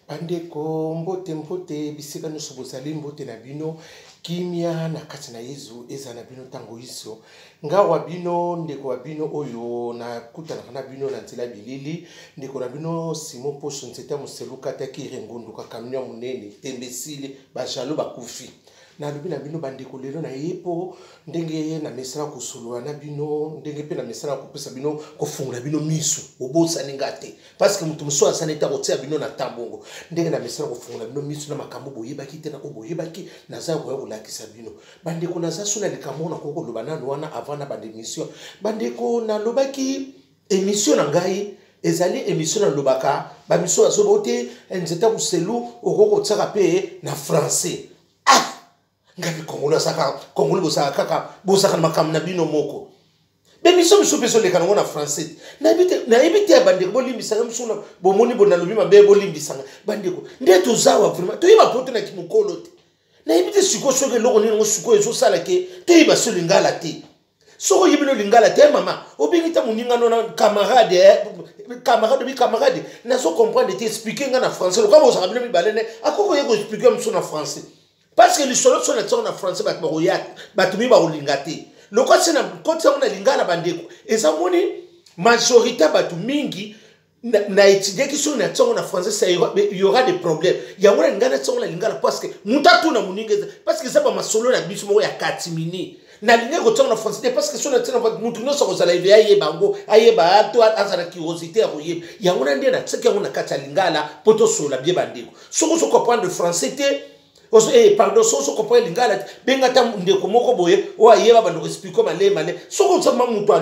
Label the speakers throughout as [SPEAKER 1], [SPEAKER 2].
[SPEAKER 1] Bandeko mbote mbote bisika nyonso bozali mbote na bino kimia na kati na Yezu eza na bino tango iso nga wa bino ndeko wa bino oyo na kutana na bino na nzela bilili ndeko na bino Simon Pocho nzeta moseluka taki rengundu ka kamnya munene tembesile ba jalo bakufi na lobi na bino bandeko lelo na yepo ndenge na mesala kosolwa na bino ndenge pe na mesala kopesa bino kofungula bino miso obosa ningate parce que mutu muso asaneta kotia bino na tambongo ndenge na mesala kofungula bino miso na makambo boyebaki te na boyebaki na za ko kolakisa bino bandeko na za sona likambo na koko loba na wana avant na bande mission bandeko na lobaki émission na ngai ezali émission na lobaka ba mission azobote nzeta muselu okoko tsaka pe na français ngabi kongolo saka kongolo bosaka kaka bosaka makam na bino moko be miso peso le kanongo na français na ebite bandeko bolimbisanga misuna bomoni bonalobi mabe bolimbisanga bandeko ndeto zawa vraiment to yiba poto na kimukolo te na ebite siko soke loko ni ngo siko ezo sala ke to yiba so lingala te soko yibino lingala te mama obingita muninga no na camarade na so comprendre te expliquer nga na français lo kabo osaka bino mibalene akoko yeko expliquer miso na français. Parce que les solo sont en français, batumi ba olingate. Le quoi c'est na côté on a lingala bandeko. Et ça moni majorité batumingi na étudier qui sont en français ça il y aura des problèmes. Il y aura ngana tsongo na lingala parce que mutatu na muninga parce que ça ba masolo na biso mo ya 4 minutes. Na lingala ko tsongo na français parce que sona tsena mutu no so za live aye bango aye ba to azana curiosité ya koyeba. Ya ngona ndie na tseka ngona kata lingala poto sola bien bandeko. Soko so comprendre français te pardon, so comprend lingala benga ta ndeko moko boye o ayeba bando expliquer male soko tsama mutu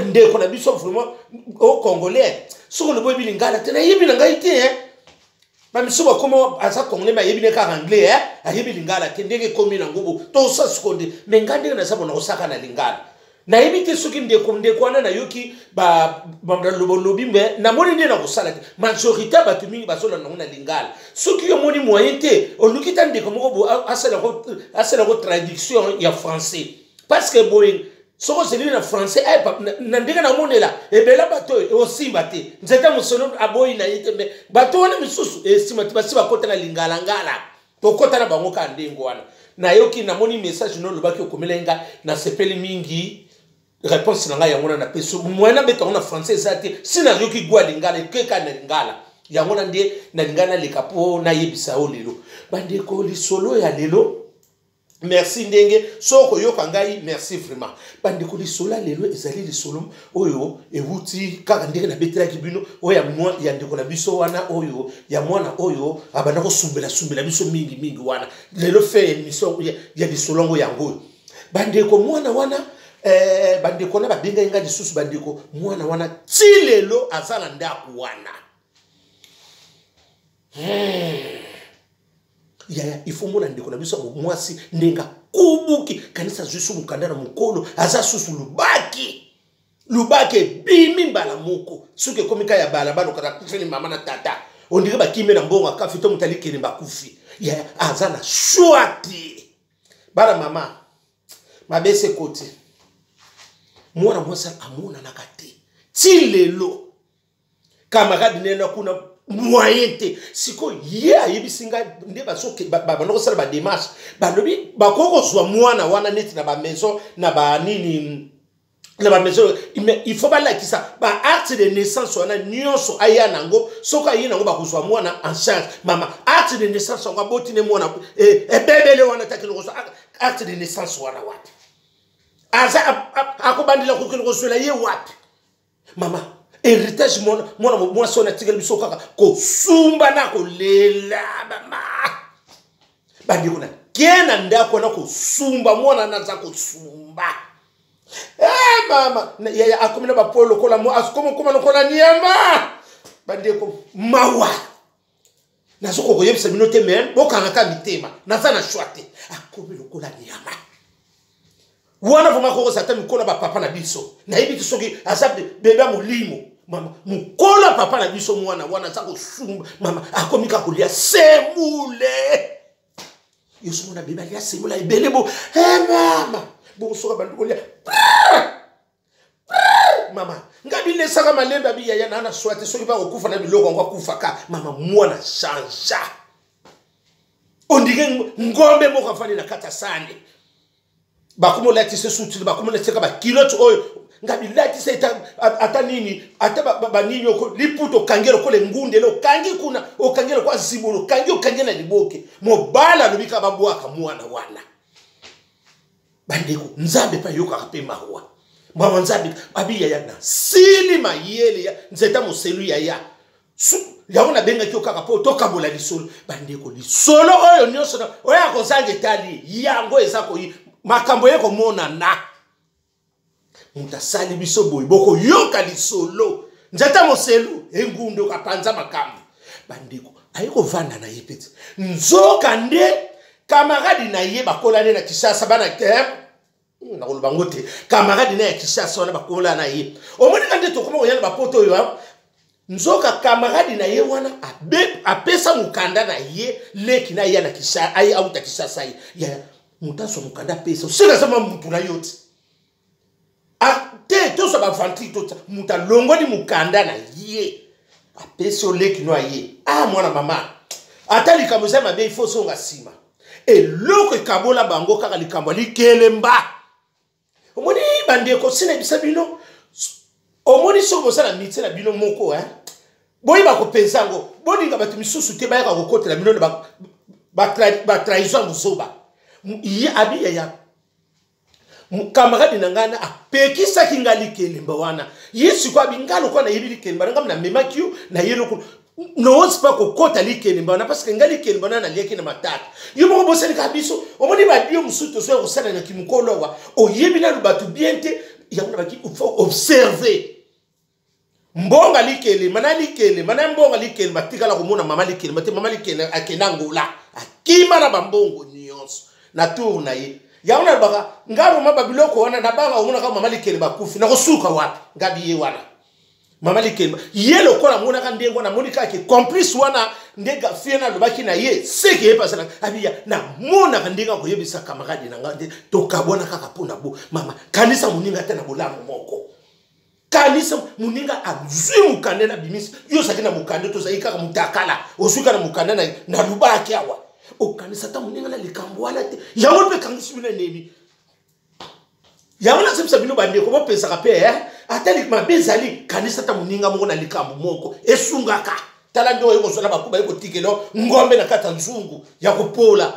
[SPEAKER 1] ndeko na biso vraiment au congolais soko le boye lingala tena yebi na ngai te ba miso ba komo asa congolais ma yebi ne ka anglais ayebi lingala te ndenge komi na ngubo to sa seconde mais ngande na sabo na osaka na lingala na ebite soki ndeko wana na yoki ba lobi me na moni ndena ko sala majorité batu mingi basola na lingala soki yo moni moyen te olukita ndeko moko bo asala ko traduction ya français parce que boy soko zeli na français na ndeka na monela ebela bato osimba te nzeta musolo aboyi na yite me bato wana misusu esimba te basiba kota na lingala ngala to kota na bango ka ndengo wana na yoki na moni message no lobaki okomelenga na sepeli mingi réponse na nga yangona na peso mwana beta na français zate sina yoki gwa lingala keka na lingala yangona ndie na lingala le kapo na yebisa o lelo bandeko lisolo ya lelo merci ndenge soko yoka ngai merci vraiment bandeko lisolo lelo ezali lisolo oyo ewuti kaka ndenge na betela kibino oya mwa ya ndeko na biso wana oyo ya mwana oyo abana ko sumbela biso mingi wana lelo fait émission ya lisolo ngo yango bandeko mwana wana bandeko na babenga inga lisusu bandeko mwana wana tilelo azala ndaku wana ya ifomona ndeko na biso mwasi ndenga kubuki kanisa zusu mukanda na mukolo aza susu lubaki bimi mbala moko suke komika ya bala bano kata kufeli mama na tata ondike bakime na mbongo akafito mutali kene bakufi ya azana shwati bala mama mabese kote mwana mwasa amona na kate tilelo camarade nena kuna moyente siko ye ayebisinga nde basoke banoko sala ba démarche balobi bakoko zwa mwana wana neti na ba maison na ba nini na ba maison il faut balakisa ba acte de naissance wana nyonso aya nango soko ayi nango bakuzwa mwana en charge mama acte de naissance ngo botine mwana bebele wana takilo acte de naissance wana wapi aza akobandila kokelo koswela ye wapi mama héritage mwana sona tigel biso kaka ko sumba na ko lela mama bandiko na kena ndako na ko sumba mwana na za ko sumba mama ya akomina ba polo kola mo askomo koma no kola niama bandiko mawa na soko ko yebisa minote men bokanga ka mitema na za na shwate akomina kola niama wana vuma ko sata mikona ba papa na biso na yibi soki azabe bebe mulimo mama mukola papa na biso mwana wana za ko sumba mama akomika kulia semule yesu mona bebe ya semula ibelebo mama bo soka bandu kolia mama ngabi lesaka malembe abi yaya na swate soki ba okufa na biloko ngwa kufa ka mama mwana chanja ondige ngombe moko afani na kata sane bakumo lati se suti bakumo lati ka ba kiloto oyo ngabi lati se ata nini ata ba nini oko liputo kangelo ko le ngunde lo kangi kuna o kangelo kwa zibolo kangi o kangela liboke mobala lobika babwaka mwana wana bandeko nzambe pa yoka kapema wa mama nzambe abi yaya na sili mayele ya nzeta moselu yaya yaona benga kyo kaka po toka bola lisolo bandeko lisolo oyo nyonso na oya kozange tali yango ezako yi makambo yeko mona na mutasali biso boy boko yoka lisolo nzeta moselu engundo kapanza makambo bandeko ayiko vanda na yepete nzoka nde camarade na ye bakolane na Kishasa bana ke na kulubangote camarade na ya Kishasa wana bakola na ye omoni kande to koma oyana bapoto yo nzoka camarade na ye wana apesa mukanda na ye leki na ye na Kishasa ai auta Kishasa ya mutaso mukanda pesa usika sama mtu na yote ate to so ba vanti to muta longo di mukanda na ye apesa leki no ye mwana mama atali kamuzema be ifo songa sima eloko ekabola bango kaka likambo likelemba omoni bandeko sina bisabino omoni sobo sala mitela bino moko boyi bakopenza ngo boninga batu misusu te bayaka kokotela bino ba trahison musoba ye abiya ya camarade nangana apekisa kingali kelemba wana yesu kwa bingalo kwa na yibili kelemba ngam na memakio na yelo no ospa ko kota likelemba na parce que ngali kelemba na lieki na matata yo mo boseli kabiso omoni ba dio musuto so osana na kimukolo wa oyebina lubatu biente yakuna baki faut observer mbonga likelemba na likelemba na mbonga likelemba tikala komona mama likelemba te mama likelemba akena ngola akima na bambongo nyonso na tour na ye yakuna baka ngabo mababiloko wana na banga omona kama mama likelemba kufi na kosuka wapi ngabi ye wana mama likemba yelo kola mona ka ndengo na monika ke complice wana ndega fiena lobaki na ye seke ye pasana abiya na mona ka ndenga ko yebisa camarade na ngande to kabona kaka pona bo mama kanisa muninga tena bolamu moko kanisa muninga azwi mukande na bimisi yo sakina mukande to zaika ka mutakala osuka na mukande na lubaki awa o kanisa ta muninga na likambo wala te yawo pe kanisa bina nemi yawana sepsa bino bande ko bopesa ka pe atali mabezali kanisa ta muninga moko na likambo moko esungaka tala ndo yeko sola bakuba yeko tikelo ngombe na kata nzungu ya kupola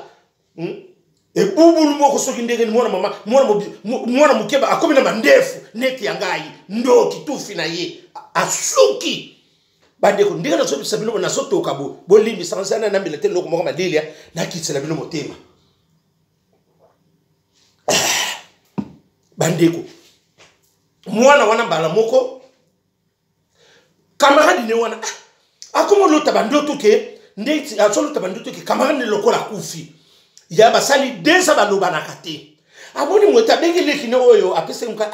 [SPEAKER 1] ebubulu moko soki ndenge ni mwana mukeba akomi na mandefu neti yangai ndo kitufi na ye asuki bande ko ndenge na sepsa bino na soto kabo bolimbi sansana na mbele te loko moko madelia na kitsela bino motema bandeko mwana wana mbala moko camarade ne wana akomo lota bandoto ke ndeti azolota bandoto ke camarade ne lokola kufi ya basali desa baloba na kate aboni mweta bengele kine oyo apese nka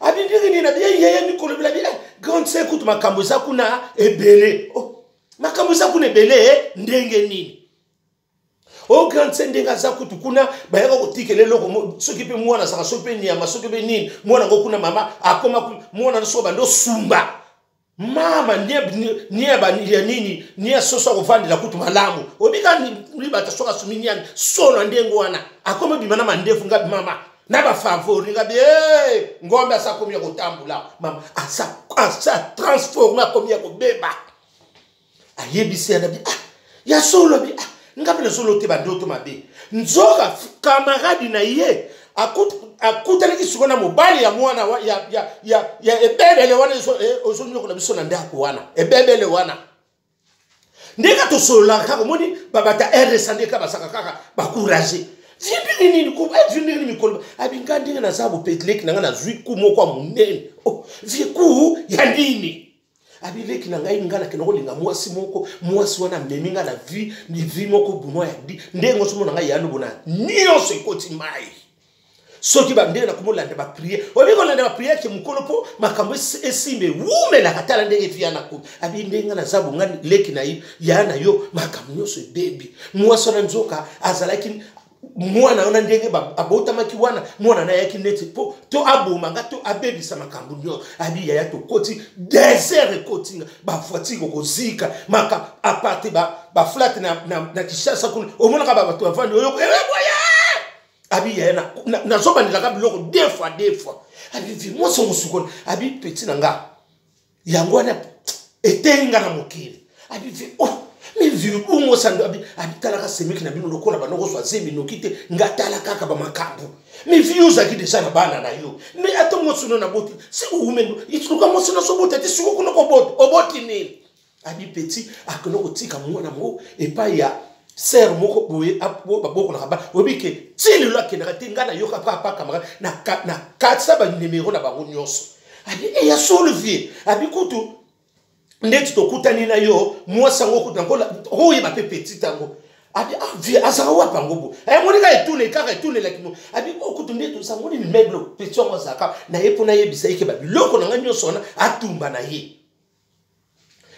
[SPEAKER 1] abindiri ni na bia yeye ni kolobela bia grand sekut makambo za kuna ebele makambo za kuna ebele ndenge nini o grand sendenga za kutu kuna bayaka kotikele loko soki pe mwana saka sope ni ama soki be nini mwana ngo kuna mama akoma mwana so bando sumba mama nie ba nini nie soso ko vandi la kutu malamu obika ni bata soka suminyani solo ndengo wana akoma bimana mandefu ngabi mama na ba favori ngabi ngombe asakomia kotambula mama asa transforma komia ko beba ayebisi anabi ya solo bi ngapele solo te bandoto mabe nzoka camarade na ye akutana kisukona mobali ya mwana ya ebebele wana ozonyo ko na biso na ndako wana ebebele wana ndeka to solo kaka moni babata RS ndeka basaka kaka bakurager zindini ni ko zindini ni mikolo abingandi na zabo petlek na ngana zwi ku moko munene viku ya ndini abileki na ngai ngana ke nolinga mwasi wana meminga na vie ni vie moko buno ya di ndengo somo na ngai yano bona nyonso ekoti mai soki ba ndenge na komolanda ba prier obiko landa ba prier ke mukolo po makambo esimbe wume na katala ndenge via na ko abi ndenga na zabu ngani leki na yana yo makambo nyonso baby mwasi na nzoka azalaki mwana ona ndenge abota maki wana mwana na yaki neti po to abomanga to abebisa makambo nyo abi ya to koti désert kotinga ba fatigo kozika maka aparte ba flat na Kishasa kuna omona ka ba to avandi oyo boya abi ya na zoba ndilaka biloko deux fois abi vi mo so musukona abi petit nanga yango na etenga na mokili abi vi oh mais vu umo sando abi talaka semiki na bino lokola banoko swa zemi nokite ngatala kaka ba makambo mais vu uzaki déjà na bana na yo mais ato mo suno na boti si umendo ituka mo suno so boti ti suko kuno ko boti oboti ni abi petit akono kotika mwana mo epa ya ser moko boye abo baboko na ba obike tili lo akena tinga na yo papa kamera na katsa ba numéro na bango nyonso abi e ya solvier abi kutu ndeti tokutani na yo mwasa ngo kutu ngola roye ba petit tango abi vi azawa pangobo ay monika etune kaka etune la kimo abi okutu ndeti sangoni meuble petit ngo saka na yepo na yebisa yeke ba biloko na nganyo sona atumba na ye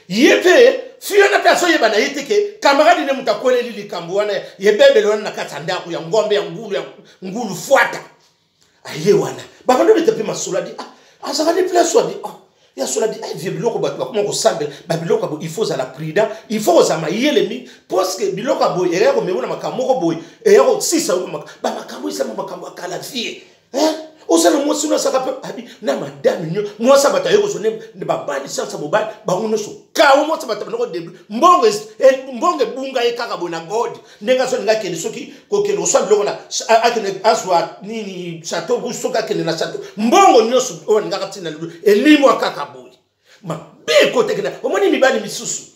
[SPEAKER 1] yepe fiona personne yeba na yeteke camarade ne mutakwele lili kambuana yebebe lona na katanda ku ya ngombe ya ngulu fuata aye wana baba ndo bitepe masula di azaka ni place wadi ya sola di vie biloko ba comment ko sambe ba biloko bo il faut za la prida il faut za mayele mi parce que biloko bo ere ko memona makambo ko boy ere ko sisa ba makambo isa makambo akala vie osala mo sino saka pe abi na madame nyo mo sa bata yeko so ne ba bandi sansa bo ba ngono so ka mo sa bata no debut mbonge bunga e kaka bona god nenga so nga kene soki ko kene so biloko na akene aswa nini chateau bu so ka kene na chateau mbongo nyoso o nga katina elimo akaka boy ma be ko tekena o moni mibani misusu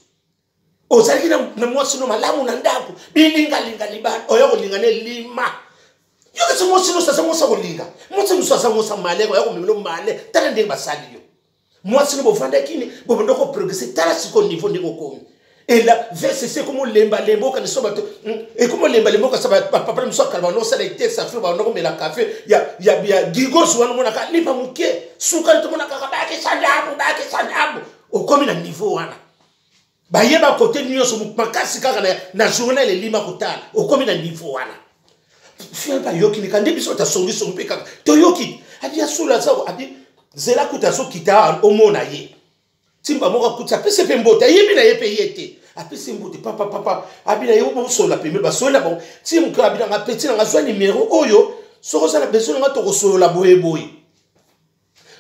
[SPEAKER 1] o zaliki na mo sino malamu na ndako bilinga linga libana o yoko linga ne lima yo ke mo sino sa mo sa ko linga mo sino sa mo sa male ko yako mimelo male tala ndenge basali yo mo sino bo fanda kini bo ndoko progresser tala siko niveau ndeko komi et là VCC comme lemba lembo kan so bato et comme lemba lembo ka sa papa mso kalba no sa ite sa fo ba no ko mela café ya gigos wana mona ka lipa muke suka to mona ka ba ke sandabu o komi na niveau wana ba yeba côté nyonso makasi kaka na journée le lima kotala o komi na niveau wana fia ba yoki ni kandi biso ta songi so mpeka to yoki abi asula sa abi zela kuta so kita omona ye timba moka kuta pese pe mbota yebi na yepe yete apese mbote papa abi na yebo so la peme ba so la bon tim ka abi na petit na zwa numéro oyo soko sala besoin nga to ko so la boye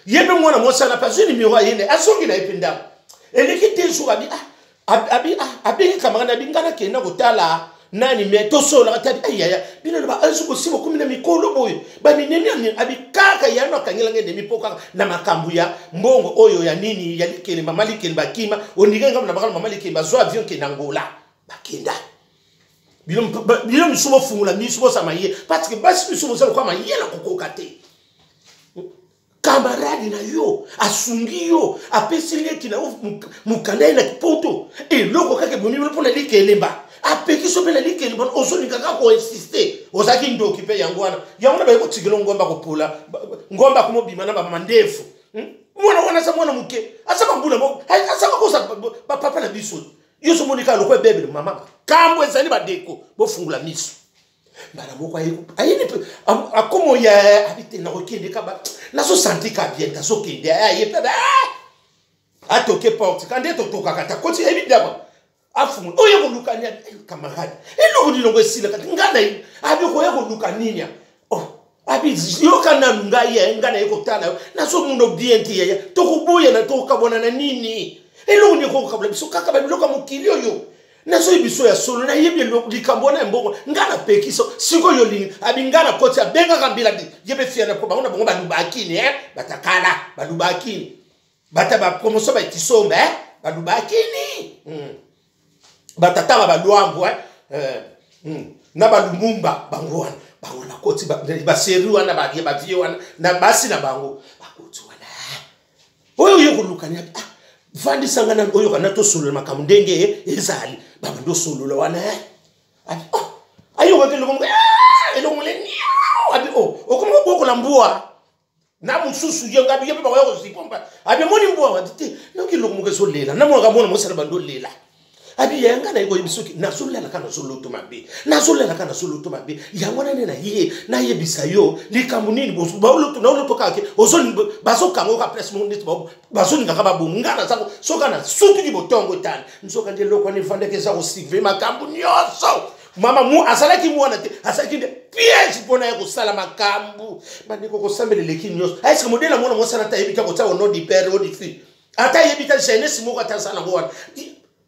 [SPEAKER 1] yebe mwana mo sala pas numéro ayene asongi na yepe ndam eleki te jour abi kamanga abi ngana kena kotala nani me to so la tabi ayaya bino ba azuko simo kumi na mikolo boy ba minemi abikaka yana kangela ngende mipoka na makambu ya mbongo oyo ya nini ya likele mama likele bakima ondiga ngam na bakala mama likele bazo avion ke nangola bakenda bino misumo fungula misumo samaye parce que basi misumo sala kwa maye la kokoka te camarade na yo asungi yo apesile kina mukanda na kipoto e loko kake bomimi pona likele mba apeki so pela likeli bon ozoni kaka ko insister ozaki ndoki pe yangwana yangwana ba ko tigelo ngomba ko pula ngomba ko mobima na ba mandefu mwana wana sa mwana muke asa bambula mo asa ko sa papa na biso yo so monika lokwe bebe mama kambo ezali ba deko bo fungula miso bana moko ayini akomo ya habite na okende kaba na so santi ka bien ta so kende aye pe atoke porte kande to toka kata koti evidemment afumu oyo ko lukania camarade elo ko dilongo esila kati ngana abi ko yeko lukania abi yo kana ngaye ngana yeko tala na so mundo bienti ya to kubuya na to kabona na nini elo ni ko kabla biso kaka ba biloka mukilio yo na so biso ya solo na yebe likambona mbongo ngana pekiso siko yo lingi abi ngana koti abenga kambila di yebe fiana ko bango na bango balubakini batakala balubakini bata ba promotion ba itisombe balubakini batatanga balwambo na balumumba bangwana bango na koti ba seri wana ba vie wana na basi na bango bakoti wana oyo yeko lukania vandi sangana oyo kana to solo makamu ndenge ezali baba ndo solo wana abi ayo wakelo ngo elo muleni abi okomo boko la mbua na mususu yenga bi yeba ba ko sipomba abi moni mbua watite no kilo mo ke so lela na mo ga mona mo sala bando lela abi yanga na ego ibisoki nazolela kana zoloto mabe nazolela kana zoloto mabe yangwana ne na ye bisayo likambu nini bosu ba oloto na oloto kake ozoni baso kango ka press mo ndeti baso ngaka ba bongana zako soka na sutu ki botongo tani nsoka nde lokwa ne vandeke za ko sive makambu nyoso mama mu asalaki mwana te asalaki de piège pona ya ko sala makambu bandiko ko sambele leki nyoso est-ce que modela mwana mo sana ta yebika ko ta au nom du père ou du fils ata yebita jeunesse moko ta sala ngwana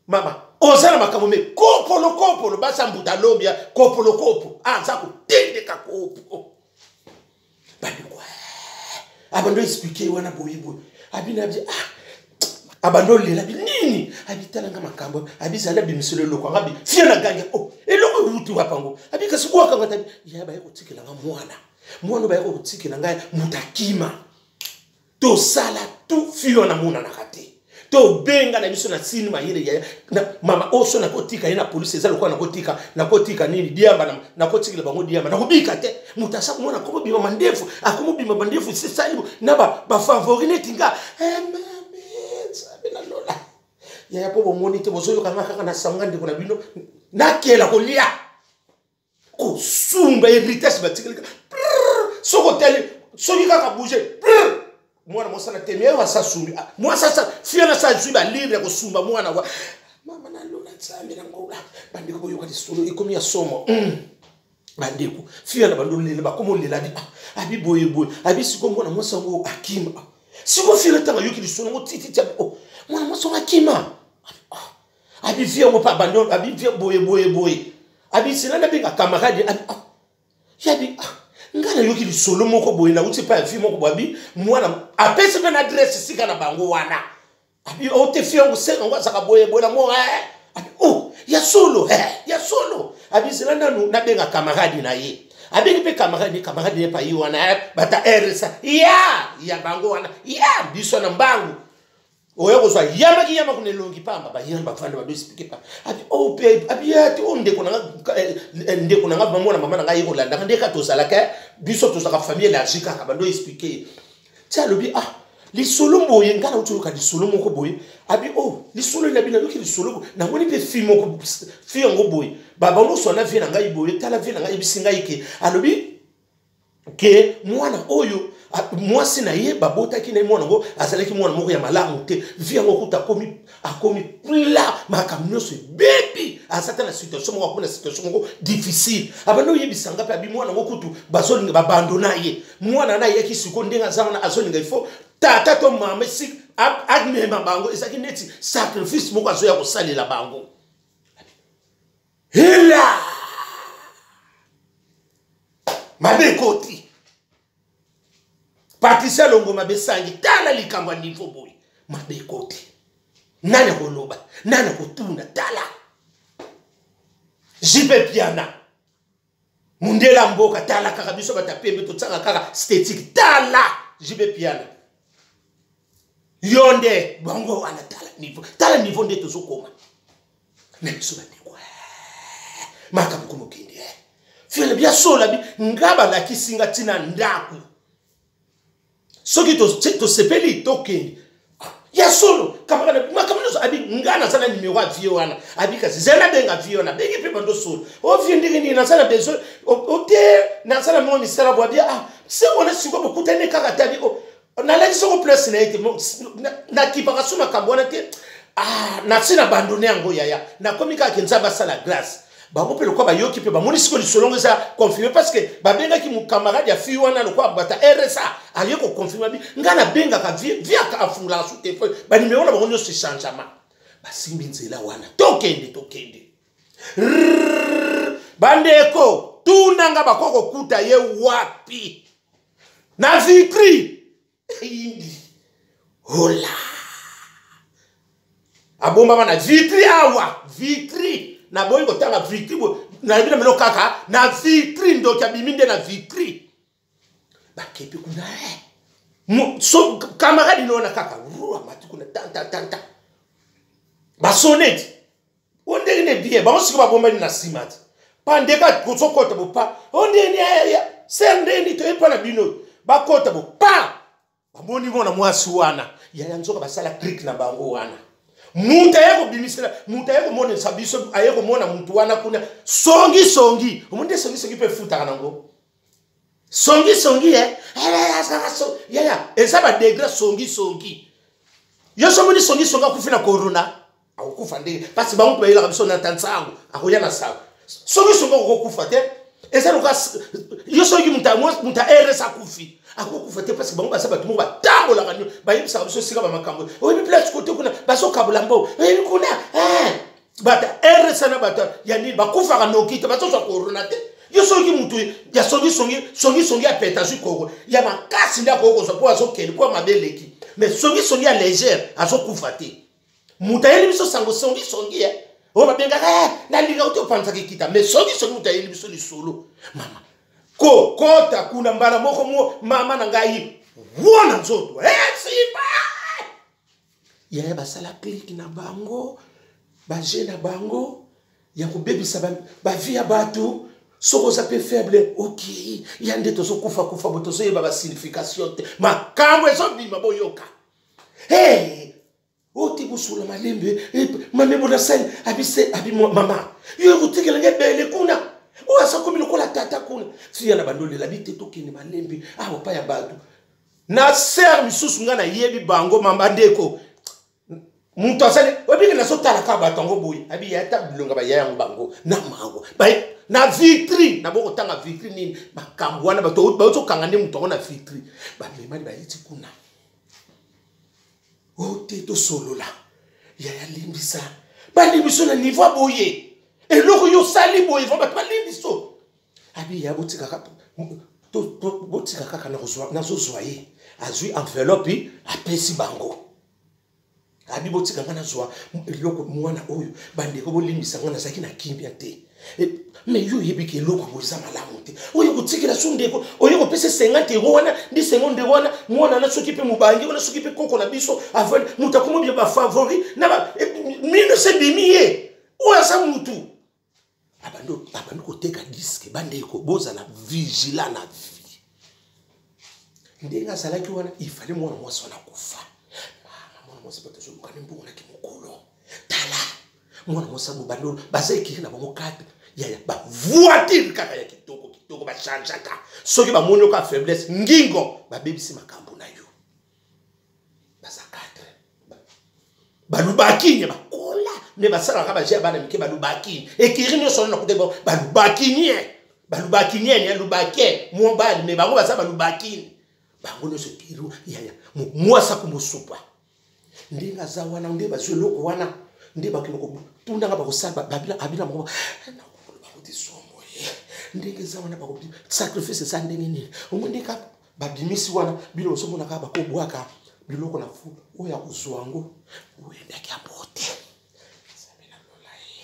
[SPEAKER 1] mama ozala makambo me kopolo basa mbuta lobia kopolo zako tende ka kopo bandiko abando expliquer wana boyibo abina bi abando lela bi nini abitala nga makambo abizala bi misolo loko ngabi fia na ganya eloko utu wapango abika sikuwa kanga tabi ya ba yako tikela nga mwana ba yako tikela nga mutakima to sala tu fio na muna na kati to benga na biso na sini mayele ya na mama oso na kotika ina police ezalo kwa na kotika nini diamba na kotikela bango diamba na kubika te mutasa kumona ko bima mandefu akumubima mandefu sisa ibo na ba favorite nga sabela lola ya po bomoni te bozo yoka ngaka na sangande kuna bino nakela kolia ko sumba heritage batikela soko tele soki kaka bouger mwana mosana temie wa sasumbi mwa sasa fia na sa zuba libre ko sumba mwana wa mama na lola tsambi na ngola bandiko boyo ka disolo ikomi ya somo bandiko fia na bandolo le ba komo le la abi boye abi siko mwana mosa ngo akima siko fia tanga yoki disolo ngo titi mwana mosa ngo akima abi fia mo pa bandolo abi fia boye abi silanda binga camarade yabi ngana yoki lisolo moko boye na uti pa fi moko boabi mwana apese na adresse sika na bango wana abi o te fi ngo senga ngo saka boye na mo abi ya solo abi silanda no na benga camarade na ye abi pe camarade ne pa yi wana bata ersa ya bango wana ya biso na mbangu oya ko zwa yama kunelongi pamba ba yamba fanda ba do speak pa abi pe abi ya ti onde kuna nga mama na mama na ngai ko landa ngande ka to sala ka biso to saka famille la jika ka ba do expliquer tsa lobi li solo boye ngana utu ka li solo moko boye abi li solo la bina yoki li solo na ngoni pe fi moko fi ngo boye baba no so na vi na ngai boye tala vi na ngai bisinga ike alobi ke mwana oyo mwasi na ye babota ki na mwana ngo azalaki mwana moko ya malamu te via ngo kuta akomi pla makamnyoso bebi asata na situation moko na situation moko difficile abano yebisanga pe abi mwana ngo kutu bazolinga babandona ye mwana na ye ki siko ndenga zana azolinga ifo tata to mama sik admema bango esaki neti sacrifice moko azoya ko salela bango hela mabekoti Patricia Longo mabesangi tala likamba niveau boy mabekoti nana koloba nana kotuna tala jipe piana mundela mboka tala kaka biso batapembe to tsanga kaka statique tala jipe piana yonde bango wana tala niveau ndeto zokoma nebiso bandikwa makabu kumukindi fele bia sola bi ngaba la kisinga tina ndaku soki to sepeli tokendi ya solo kamara makamno abi ngana sana numéro a vie wana abi kasi zela benga vie wana bengi pe bando solo o vie ndenge ni na sana besoin o te na sana mo ni sala bo dia se ona siko bokutane kaka tabi na la siko place na ite na kipaka suma kambona te na sina bandone yango yaya na komika kenza basala glace bango pe lokwa ba yoki pe ba monisiko lisolongo za confirmer parce que ba benga ki mu camarade ya fi wana lokwa bata RSA aye ko confirmer bi ngana benga ka via ka afungula su téléphone ba numéro na bango nyo se changement ba simbi nzela wana tokende bandeko tunanga bakoko kuta ye wapi na Vitry indi hola abomba bana Vitry awa Vitry na boy ko tanga Vitry na bina melo kaka na Vitry ndo kya biminde na Vitry bakepe kuna so camarade no na kaka ruwa mati kuna tanta ba sonnet onde ne bien ba on ba bomba na simati pandeka ko sokota bo pa onde ni ya sende ni to epa na bino ba kota bo pa ba moni bona mwasi wana ya nzoka basala trick na bango wana muta yako bimisela muta yako mona sabiso ayeko mona muntu wana kuna songi umuntu songi pe futa kanango songi ya eza ba degré songi yo somoni songi akufina corona akufa ndenge parce bango bayela kabiso na tansango akoya na sawa songi akufa te eza luka yo songi muta RS akufi akufa te parce bango basa batu mo batambola kanyo bayibisa kabiso sika ba makambo oyi place côté kuna baso kabula mbo oyi kuna bata RS na bata yani bakufa kanokita baso so corona te yo songi mutu ya songi apeta su koko ya makasi nda koko so po aso kele po mabeleki mais songi ya légère aso kufa te muta yeli biso sango songi o mabenga na linga uto panza kikita mais songi muta yeli biso li solo mama kota kuna mbala moko mo mama na ngai wona nzoto siba ya basala click na bango baje na bango ya kubebisa ba via batu soko ça peut faible ok yande to so kufa boto so yeba ba signification te makambo eso bima boyoka oti busula malembe mamebo na sel abi mama yo kutikela ngebele kuna asa komi lokola tata kuna si yana bandole la bite to kini malembe awo pa ya batu na ser misusu ngana yebi bango mamba ndeko muntu asale obiki na so tala ka batango boyi abi ya tablonga ba ya bango na mawo bai na vitri na boko tanga vitri nini makambo wana bato kanga ne muto na vitri ba memani ba yiti kuna ote to solola ya limbisa ba limbiso na niveau boye eloko yo sali boye va ba limbiso abi ya botika ka to botika ka na rozwa na zo zoye azui enveloppe apesi bango abi botika ngana zwa eloko mwana oyo bandeko bolimbisa ngana saki na kimbia te mais yo yebiki eloko boza malamu te oyo kutikela sondeko oyo ko pese 50 € wana ndi 50 € wana mwana na soki pe mubangi wana soki pe koko na biso avant mutakomo bia ba favori na ba mino se bimiye oya sa mutu abando ko teka disque bandeko boza na vigilant na vie ndenga salaki wana ifale mwana mwasi wana kufa mwana mwasi bato bukane mbungu na kimukolo tala mwana mwasi bubando bazeki na bomokate ya ba voiture kaka ya kitoko ba chanjaka soki ba monyo ka faiblesse ngingo ba bebisi makambo na yo bazakatre balubaki ba kola me basala ka ba je bana mike balubaki ekiri nyo solo na kutebo balubaki nye ya lubake mo bali me bango basa balubaki bango no sekiru ya mwasa kumusupa ndinga za wana ndeba zwe loko wana ndeba kinoko tunda ngaba kusaba babila abila mo ndenge za wana bakobi sacrifice sa ndenge nini umundika babimisi wana bilo somona ka bakobwaka biloko na fu oya kuzwango uenda kiapote sabina lolai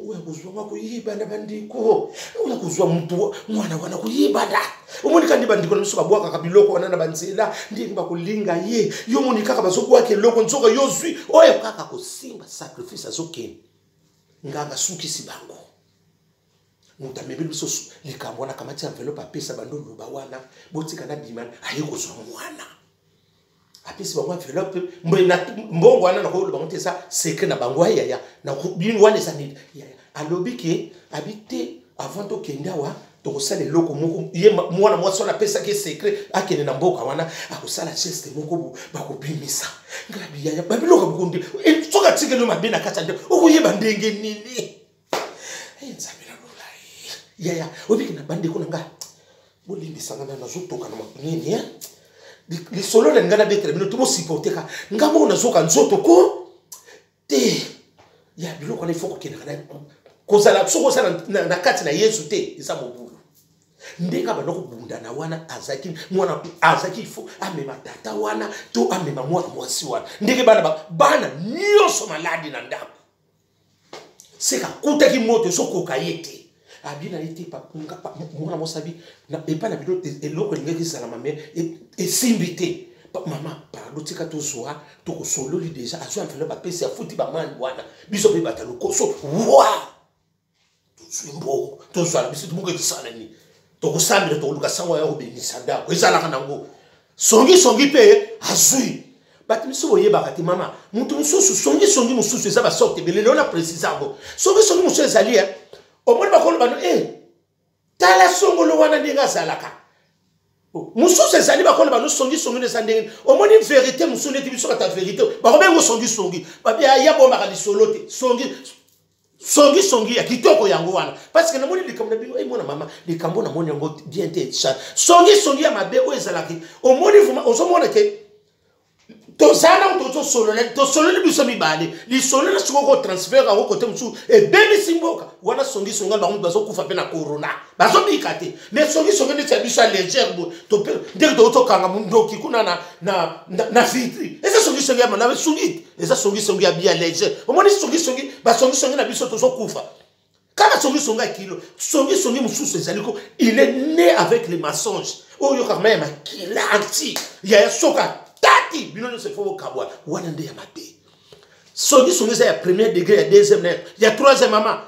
[SPEAKER 1] oya kuzwango kuyiba na bandiko oya kuzwa mtu mwana wana kuyiba da umundika ndi bandiko nso babwaka ka biloko wana na banzela ndinga bakulinga ye yo munika ka bazobwake loko nzoka yozwi oya kaka kusimba sacrifice azokeni nganga suki sibango mutamebeli biso likambo na kamati envelope apesa bando luba wana botika na bimana ayeko zwa mwana apesi bango envelope mbongo wana na ko luba ngotesa secret na bango ya na binu wana sanidi alobiki habité avant to kendawa to kosala loko moko ye mwana mwasi na pesa ke secret akene na mboka wana akosala geste moko bakobimisa ngabi ya babiloko bukundi soka tikelo mabena katande okuyeba ndenge nini nzabela lolai ya obiki na bande kuna nga bolimbisa ngana na zotoka na nini li solo le ngana betre bino to supporteka ngamo na zoka nzoto ko te ya biloko na foko kena kana kozala soko sana na kati na Yesu te isa mobulu ndeka banoko bunda na wana azaki mwana azaki ifo amema tata wana to amema mwana mwasi wana ndeke bana nyoso maladi na ndako seka kutaki moto soko kayete abina ite papunga mwana mosabi na epa na bido eloko lingeki sala mame esimbite mama paradotika to soa to ko solo li déjà azu enfele ba pesi afuti ba mani wana biso be bataloko so wa to swimbo to sala biso to mungu tsana ni to ko sambira to luka sango ya obinisa ndako ezala kana ngo songi pe azui bati miso boye bakati mama mutu mususu songi mususu eza ba sorte belele on a précisé ngo songi mususu ezali au moins bakolo bano tala songolo wana ndinga zalaka mususu ezali bakolo bano songi nesa ndenge au moins une vérité mususu neti biso ka ta vérité bakobengo songi babia ya bomba ka lisolo te songi ya kitoko yango wana parce que namoni likambo na bingo mona mama likambo na moni yango bien te songi ya mabe o ezalaki au moins ozomona ke tozana to solo biso mibale li solo na soko transfert au côté musu et bébé simboka wana songi ba mu bazo kufa pe na corona bazo bikate mais songi ne tsabiso légère bo to ndenge to kanga mundoki kuna na fitri eza songi ya mana songi eza songi ya bien légère au moins songi ba songi na biso to kufa kama songi a kilo songi mususu ezaliko il est né avec les mensonges oyo quand même kila anti ya soka tati bino se faut kabwa wana nde ya mabe songi za ya premier degré ya deuxième ya troisième maman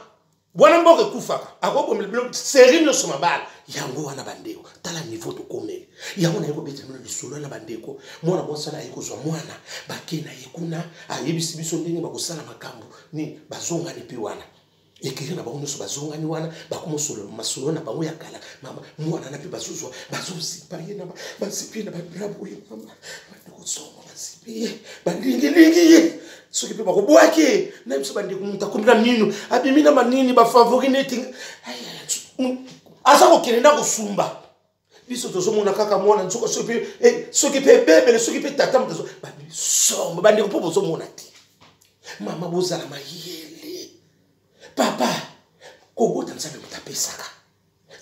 [SPEAKER 1] wana mboke kufaka akobo mbilo série no soma bala yango wana bandeko tala niveau to komeli yango na yeko bete mino lisolo na bandeko mwana mosala yeko zwa mwana bakena yekuna ayebisi biso ndenge bakosala makambo ni bazonga ni pi wana ekiri na bango so bazonga ni wana bakomosolo masolo na bango ya kala mama mwana na pi bazuzwa bazusipa yena basipi na babrabo ye mama bandeko songo basipi bandingi soki pe bakobwaki na biso bandeko mutakomina nino abimina manini ba favori neti asa ko kenenda kusumba biso tozomona kaka mwana nzuko soki pe bebele soki pe tata mutazo somba bandeko po bozomona ti mama bozala mayele papa kobota nzabe mutapesaka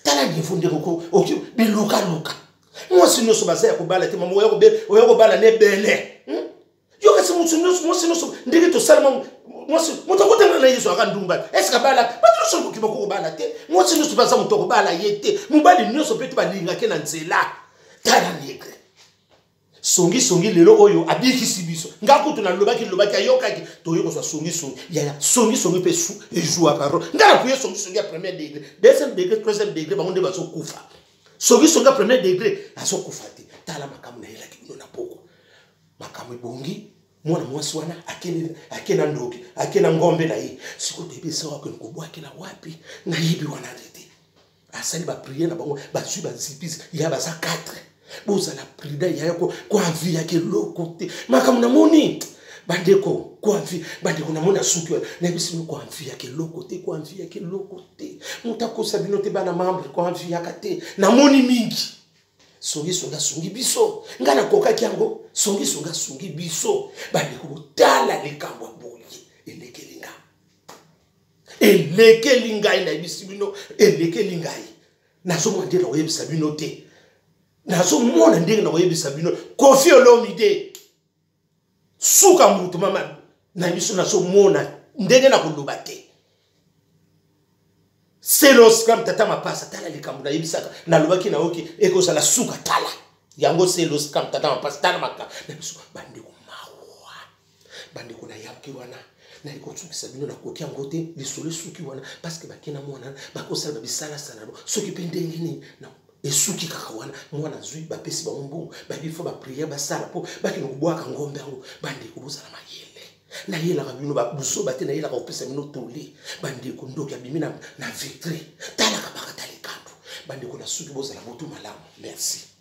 [SPEAKER 1] tala niveau ndeko ko oki biluka moi sino so bazaya kobala te mama oyo kobala ne bele yo kasi moi sino ndenge to salama moi mutokota na yeso akandumba est-ce que bala patro so ko ko bala te moi sino so baza mutoko bala yete mubali nyoso pete balinga ke na nzela tala negre songi lelo oyo abikisi biso ngakutu na lobaki ayokaki to yoko so songi ya songi pe su ejoua karo ngala puye songi ya premier degré deuxième degré troisième degré bango nde bazo kufa songi ya premier degré azo kufa te tala makamu na yela kibino na poko makamu ibongi mwana mwasi wana akena ndoki akena ngombe na ye siko tebe sawa ko nkobwaki na wapi na yibi wana rete asali ba prier na bango ba su ba zipis ya ba za 4 boza la prida ya ko kwa vie yake loko te makamu na moni bandeko kwa vie bandeko na mona suki na bisi kwa vie yake loko te mutakosa bino te bana membre kwa vie yakate na moni mingi songi biso ngana koka kyango songi biso bandeko botala likambo boye elekelinga ina bisi bino elekelinga nazo mwande na oyebisa bino te nazo mona ndenge na oyebisa bino Koffi Olomide suka mutu mama na biso nazo mona ndenge na koloba te selos kam tata mapasa tala likambo na yebisaka na lobaki na oki ekozala suka tala yango selos kam tata mapasa tala maka na biso bandeko mawa bandeko na yaki wana na ikotsukisa bino na koki yango te lisolo suki wana parce que bakena mwana bakosala bisala sana soki pe ndenge ni na esuki kaka wana mwana zui bapesi bambu babifo ba prière basala po bakino kubwaka ngombe yango bandeko bozala mayele na yela kabino ba buso bate na yela ka opesa mino toli bandeko ndoki abimi na victory tala kabaka tali kampo bandeko na suki bozala botu malamu merci.